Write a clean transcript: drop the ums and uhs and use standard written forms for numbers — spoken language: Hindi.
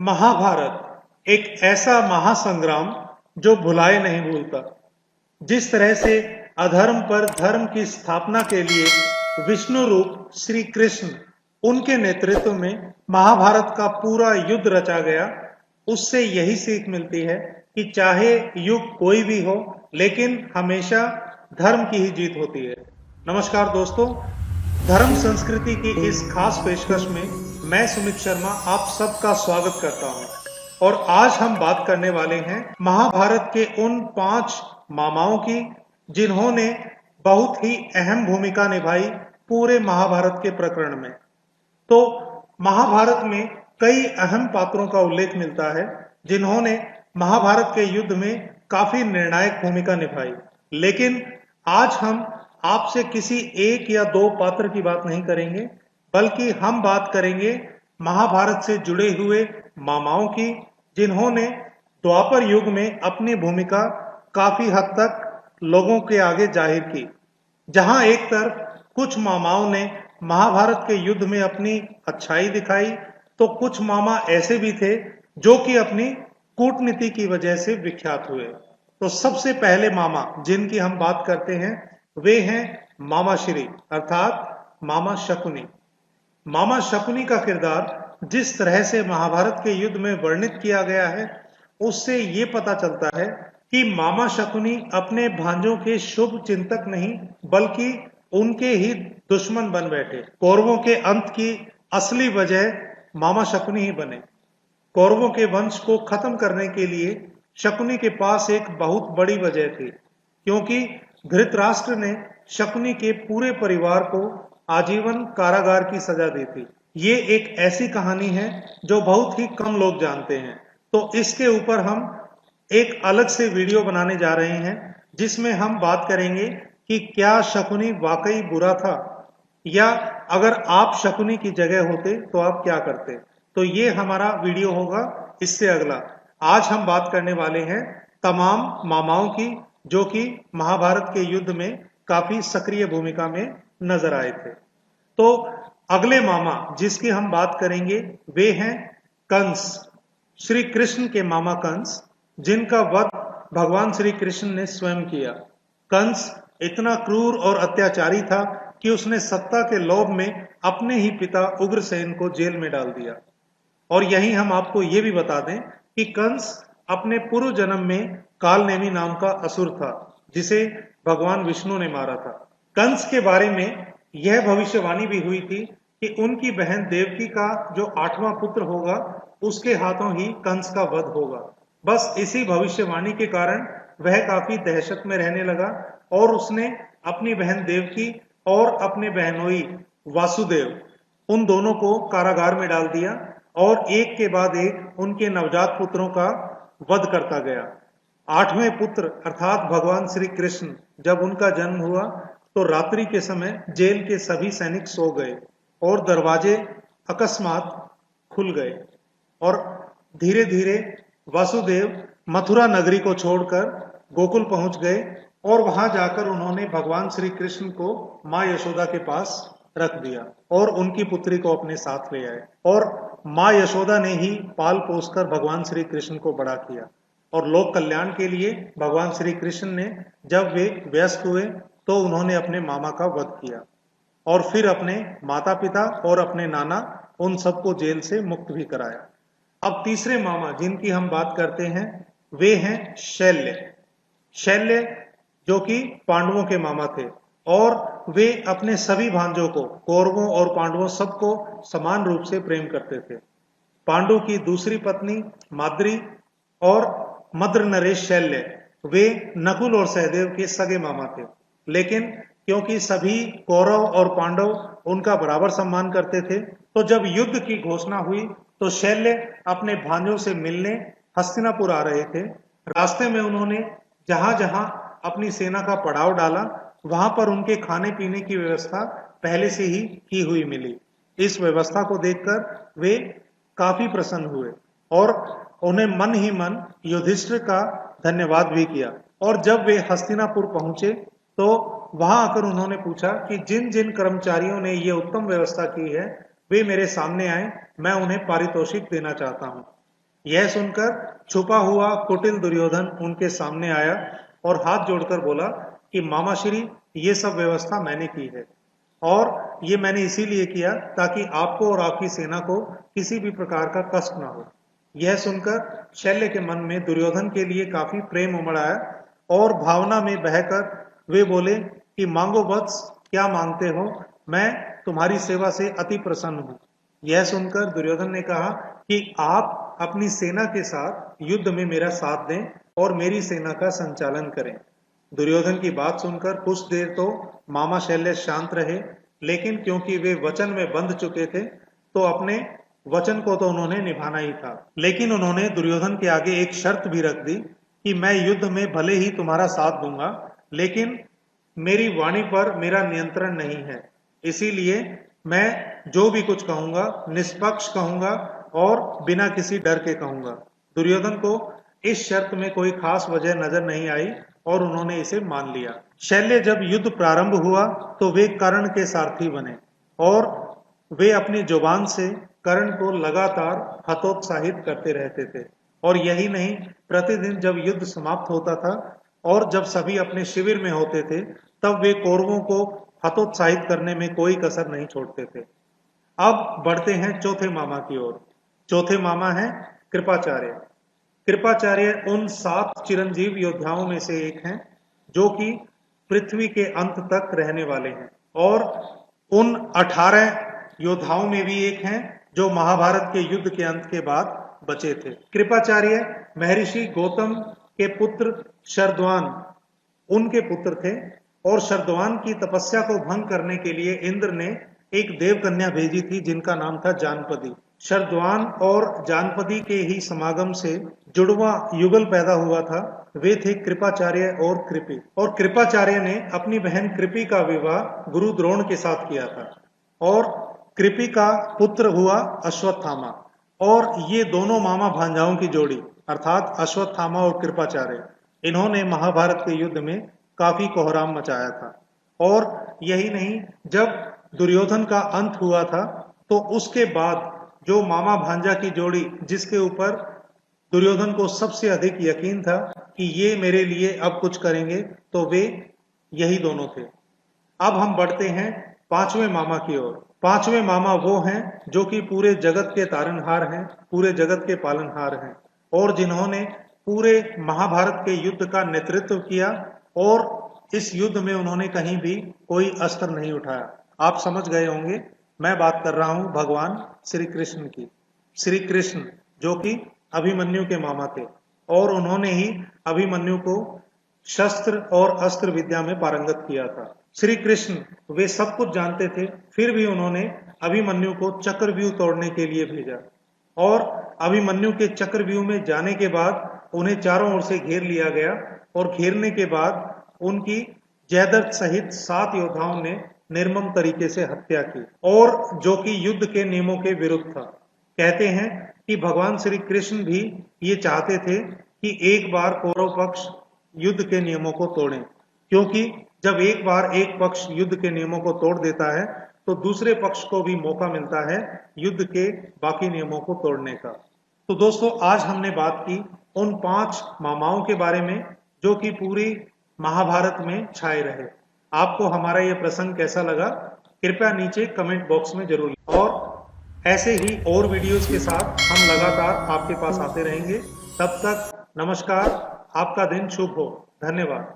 महाभारत एक ऐसा महासंग्राम जो भुलाए नहीं भूलता। जिस तरह से अधर्म पर धर्म की स्थापना के लिए विष्णु रूप श्री कृष्ण उनके नेतृत्व में महाभारत का पूरा युद्ध रचा गया, उससे यही सीख मिलती है कि चाहे युग कोई भी हो, लेकिन हमेशा धर्म की ही जीत होती है। नमस्कार दोस्तों, धर्म संस्कृति की इस खास पेशकश में मैं सुमित शर्मा आप सबका स्वागत करता हूं। और आज हम बात करने वाले हैं महाभारत के उन 5 मामाओं की जिन्होंने बहुत ही अहम भूमिका निभाई पूरे महाभारत के प्रकरण में। तो महाभारत में कई अहम पात्रों का उल्लेख मिलता है जिन्होंने महाभारत के युद्ध में काफी निर्णायक भूमिका निभाई, लेकिन आज हम आपसे किसी एक या दो पात्र की बात नहीं करेंगे, बल्कि हम बात करेंगे महाभारत से जुड़े हुए मामाओं की, जिन्होंने द्वापर युग में अपनी भूमिका काफी हद तक लोगों के आगे जाहिर की। जहां एक तरफ कुछ मामाओं ने महाभारत के युद्ध में अपनी अच्छाई दिखाई, तो कुछ मामा ऐसे भी थे जो कि अपनी कूटनीति की वजह से विख्यात हुए। तो सबसे पहले मामा जिनकी हम बात करते हैं वे हैं मामा श्री अर्थात मामा शकुनी। मामा शकुनी का किरदार जिस तरह से महाभारत के युद्ध में वर्णित किया गया है, उससे ये पता चलता है कि मामा शकुनी अपने भांजों के शुभ चिंतक नहीं, बल्कि उनके ही दुश्मन बन बैठे। कौरवों के अंत की असली वजह मामा शकुनी ही बने। कौरवों के वंश को खत्म करने के लिए शकुनी के पास एक बहुत बड़ी वजह थी, क्योंकि धृतराष्ट्र ने शकुनी के पूरे परिवार को आजीवन कारागार की सजा दी थी। ये एक ऐसी कहानी है जो बहुत ही कम लोग जानते हैं, तो इसके ऊपर हम एक अलग से वीडियो बनाने जा रहे हैं, जिसमें हम बात करेंगे कि क्या शकुनी वाकई बुरा था, या अगर आप शकुनी की जगह होते तो आप क्या करते। तो ये हमारा वीडियो होगा। इससे अगला आज हम बात करने वाले हैं तमाम मामाओं की, जो कि महाभारत के युद्ध में काफी सक्रिय भूमिका में नजर आए थे। तो अगले मामा जिसकी हम बात करेंगे वे हैं कंस, श्री कृष्ण के मामा कंस, जिनका वध भगवान श्री कृष्ण ने स्वयं किया। कंस इतना क्रूर और अत्याचारी था कि उसने सत्ता के लोभ में अपने ही पिता उग्रसेन को जेल में डाल दिया। और यहीं हम आपको ये भी बता दें कि कंस अपने पूर्व जन्म में कालनेमी नाम का असुर था, जिसे भगवान विष्णु ने मारा था। कंस के बारे में यह भविष्यवाणी भी हुई थी कि उनकी बहन देवकी का जो 8वां पुत्र होगा, उसके हाथों ही कंस का वध होगा। बस इसी भविष्यवाणी के कारण वह काफी दहशत में रहने लगा और उसने अपनी बहन देवकी और अपने बहनोई वासुदेव, उन दोनों को कारागार में डाल दिया और एक के बाद एक उनके नवजात पुत्रों का वध करता गया। 8वें पुत्र अर्थात भगवान श्री कृष्ण, जब उनका जन्म हुआ तो रात्रि के समय जेल के सभी सैनिक सो गए और दरवाजे अकस्मात खुल गए, और धीरे धीरे वासुदेव मथुरा नगरी को छोड़कर गोकुल पहुंच गए और वहां जाकर उन्होंने भगवान श्री कृष्ण को मां यशोदा के पास रख दिया और उनकी पुत्री को अपने साथ ले आए। और मां यशोदा ने ही पाल पोसकर भगवान श्री कृष्ण को बड़ा किया। और लोक कल्याण के लिए भगवान श्री कृष्ण ने जब वे वयस्क हुए तो उन्होंने अपने मामा का वध किया और फिर अपने माता पिता और अपने नाना उन सबको जेल से मुक्त भी कराया। अब तीसरे मामा जिनकी हम बात करते हैं वे हैं शैल्य। शैल्य जो कि पांडवों के मामा थे, और वे अपने सभी भांजों को, कौरवों और पांडवों सबको समान रूप से प्रेम करते थे। पांडु की दूसरी पत्नी माद्री और मद्र नरेश शैल्य वे नकुल और सहदेव के सगे मामा थे, लेकिन क्योंकि सभी कौरव और पांडव उनका बराबर सम्मान करते थे, तो जब युद्ध की घोषणा हुई तो शैल्य अपने भांजों से मिलने हस्तिनापुर आ रहे थे। रास्ते में उन्होंने जहां जहां अपनी सेना का पड़ाव डाला, वहां पर उनके खाने पीने की व्यवस्था पहले से ही की हुई मिली। इस व्यवस्था को देखकर वे काफी प्रसन्न हुए और उन्हें मन ही मन युधिष्ठिर का धन्यवाद भी किया। और जब वे हस्तिनापुर पहुंचे तो वहां आकर उन्होंने पूछा कि जिन जिन कर्मचारियों ने ये उत्तम व्यवस्था की है वे मेरे सामने आए, मैं उन्हें पारितोषिक देना चाहता हूं। यह सुनकर छुपा हुआ कुटिल दुर्योधन उनके सामने आया और हाथ जोड़कर बोला कि मामा श्री, ये सब व्यवस्था मैंने की है और ये मैंने इसीलिए किया ताकि आपको और आपकी सेना को किसी भी प्रकार का कष्ट ना हो। यह सुनकर शल्य के मन में दुर्योधन के लिए काफी प्रेम उमड़ आया और भावना में बहकर वे बोले कि मांगो वत्स, क्या मांगते हो, मैं तुम्हारी सेवा से अति प्रसन्न हूं। यह सुनकर दुर्योधन ने कहा कि आप अपनी सेना के साथ युद्ध में मेरा साथ दें और मेरी सेना का संचालन करें। दुर्योधन की बात सुनकर कुछ देर तो मामा शल्य शांत रहे, लेकिन क्योंकि वे वचन में बंध चुके थे तो अपने वचन को तो उन्होंने निभाना ही था। लेकिन उन्होंने दुर्योधन के आगे एक शर्त भी रख दी कि मैं युद्ध में भले ही तुम्हारा साथ दूंगा, लेकिन मेरी वाणी पर मेरा नियंत्रण नहीं है, इसीलिए मैं जो भी कुछ कहूंगा निष्पक्ष कहूंगा और बिना किसी डर के कहूंगा। दुर्योधन को इस शर्त में कोई खास वजह नजर नहीं आई और उन्होंने इसे मान लिया। शल्य जब युद्ध प्रारंभ हुआ तो वे कर्ण के सारथी बने और वे अपनी जुबान से कर्ण को लगातार हतोत्साहित करते रहते थे। और यही नहीं, प्रतिदिन जब युद्ध समाप्त होता था और जब सभी अपने शिविर में होते थे तब वे कौरवों को हतोत्साहित करने में कोई कसर नहीं छोड़ते थे। अब बढ़ते हैं चौथे मामा की ओर। चौथे मामा हैं कृपाचार्य। कृपाचार्य उन 7 चिरंजीव योद्धाओं में से एक हैं जो कि पृथ्वी के अंत तक रहने वाले हैं और उन 18 योद्धाओं में भी एक हैं जो महाभारत के युद्ध के अंत के बाद बचे थे। कृपाचार्य महर्षि गौतम के पुत्र शरद्वान उनके पुत्र थे और शरद्वान की तपस्या को भंग करने के लिए इंद्र ने एक देवकन्या भेजी थी जिनका नाम था जानपदी। शरद्वान और जानपदी के ही समागम से जुड़वा युगल पैदा हुआ था। वे थे कृपाचार्य और कृपि। और कृपाचार्य ने अपनी बहन कृपि का विवाह गुरु द्रोण के साथ किया था और कृपि का पुत्र हुआ अश्वत्थामा। और ये दोनों मामा भांजाओं की जोड़ी अर्थात अश्वत्थामा और कृपाचार्य, इन्होंने महाभारत के युद्ध में काफी कोहराम मचाया था। और यही नहीं, जब दुर्योधन का अंत हुआ था तो उसके बाद जो मामा भांजा की जोड़ी जिसके ऊपर दुर्योधन को सबसे अधिक यकीन था कि ये मेरे लिए अब कुछ करेंगे, तो वे यही दोनों थे। अब हम बढ़ते हैं 5वें मामा की ओर। 5वें मामा वो हैं जो कि पूरे जगत के तारनहार हैं, पूरे जगत के पालनहार हैं और जिन्होंने पूरे महाभारत के युद्ध का नेतृत्व किया और इस युद्ध में उन्होंने कहीं भी कोई अस्त्र नहीं उठाया। आप समझ गए होंगे, मैं बात कर रहा हूं भगवान श्री कृष्ण की। श्री कृष्ण जो कि अभिमन्यु के मामा थे और उन्होंने ही अभिमन्यु को शस्त्र और अस्त्र विद्या में पारंगत किया था। श्री कृष्ण वे सब कुछ जानते थे, फिर भी उन्होंने अभिमन्यु को चक्रव्यूह तोड़ने के लिए भेजा और अभिमन्यु के चक्रव्यूह में जाने के बाद उन्हें चारों ओर से घेर लिया गया और घेरने के बाद उनकी जयद्रथ सहित 7 योद्धाओं ने निर्मम तरीके से हत्या की और जो कि युद्ध के नियमों के विरुद्ध था। कहते हैं कि भगवान श्री कृष्ण भी ये चाहते थे कि एक बार कौरव पक्ष युद्ध के नियमों को तोड़े, क्योंकि जब एक बार एक पक्ष युद्ध के नियमों को तोड़ देता है तो दूसरे पक्ष को भी मौका मिलता है युद्ध के बाकी नियमों को तोड़ने का। तो दोस्तों, आज हमने बात की उन 5 मामाओं के बारे में जो कि पूरी महाभारत में छाए रहे। आपको हमारा यह प्रसंग कैसा लगा, कृपया नीचे कमेंट बॉक्स में जरूर लिखें। और ऐसे ही और वीडियोस के साथ हम लगातार आपके पास आते रहेंगे। तब तक नमस्कार, आपका दिन शुभ हो। धन्यवाद।